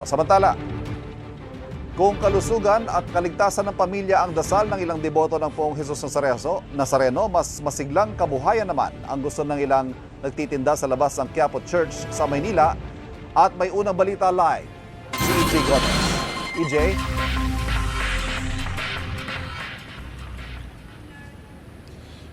Samantala, kung kalusugan at kaligtasan ng pamilya ang dasal ng ilang deboto ng Poong Jesus Nazareno, mas masiglang kabuhayan naman ang gusto ng ilang nagtitinda sa labas ng Quiapo Church sa Maynila. At may unang balita live, si EJ Gomez. EJ?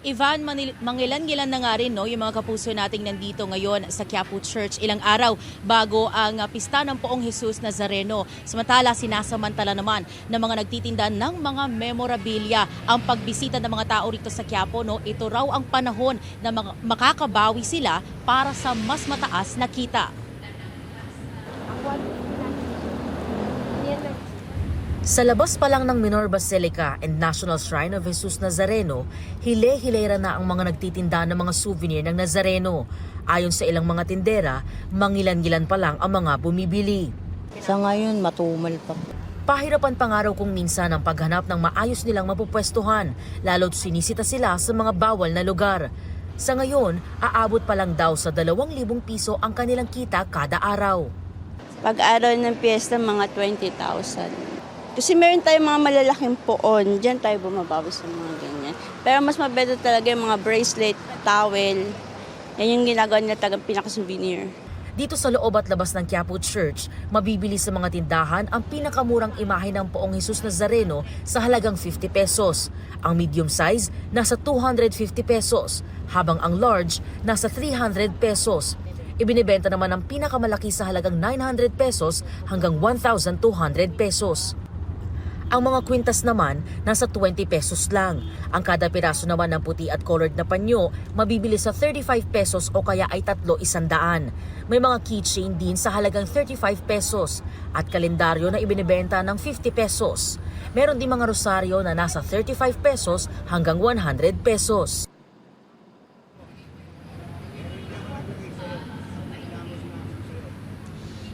Ivan, mangilan-ngilan na nga rin yung mga kapuso nating nandito ngayon sa Quiapo Church ilang araw bago ang pista ng Poong Jesus Nazareno. Samantala, sinasamantala naman ng mga nagtitinda ng mga memorabilia ang pagbisita ng mga tao rito sa Quiapo. Ito raw ang panahon na makakabawi sila para sa mas mataas na kita. Sa labas pa lang ng Minor Basilica and National Shrine of Jesus Nazareno, hile-hilera na ang mga nagtitinda ng mga souvenir ng Nazareno. Ayon sa ilang mga tindera, mangilan-ngilan pa lang ang mga bumibili. Sa ngayon, matumal pa. Pahirapan pa nga raw kung minsan ang paghanap ng maayos nilang mapupwestuhan, lalo't sinisita sila sa mga bawal na lugar. Sa ngayon, aabot pa lang daw sa 2,000 piso ang kanilang kita kada araw. Pag-araw ng piyesta, mga 20,000. Kasi meron tayong mga malalaking poon, diyan tayo bumabawi sa mga ganyan. Pero mas mabedo talaga yung mga bracelet, towel, yan yung ginagawa nila tagang pinaka-souvenir. Dito sa loob at labas ng Quiapo Church, mabibili sa mga tindahan ang pinakamurang imahe ng Poong Jesus Nazareno sa halagang 50 pesos. Ang medium size nasa 250 pesos, habang ang large nasa 300 pesos. Ibinibenta naman ang pinakamalaki sa halagang 900 pesos hanggang 1,200 pesos. Ang mga kwintas naman, nasa 20 pesos lang. Ang kada piraso naman ng puti at colored na panyo, mabibili sa 35 pesos o kaya ay 300. May mga keychain din sa halagang 35 pesos at kalendaryo na ibinibenta ng 50 pesos. Meron din mga rosaryo na nasa 35 pesos hanggang 100 pesos.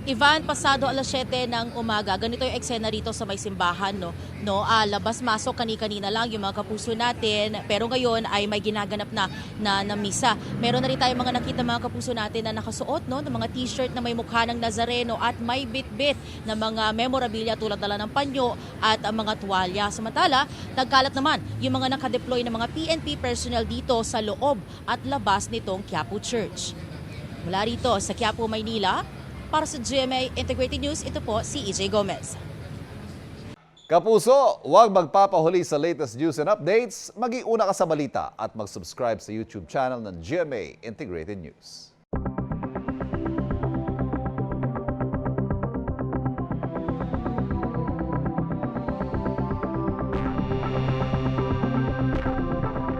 Ivan, pasado alas 7 ng umaga, ganito yung eksena rito sa may simbahan, labas-masok kani-kanina lang yung mga kapuso natin, pero ngayon ay may ginaganap na misa. Meron na rin tayong mga nakita mga kapuso natin na nakasuot ng mga t-shirt na may mukha ng Nazareno at may bit-bit na mga memorabilia tulad ng panyo at mga tuwalya. Samantala, nagkalat naman yung mga nakadeploy ng mga PNP personnel dito sa loob at labas nitong Quiapo Church. Mula rito sa Quiapo, Maynila, para sa GMA Integrated News, ito po si EJ Gomez. Kapuso, huwag magpapahuli sa latest news and updates. Mag-iuna ka sa balita at mag-subscribe sa YouTube channel ng GMA Integrated News.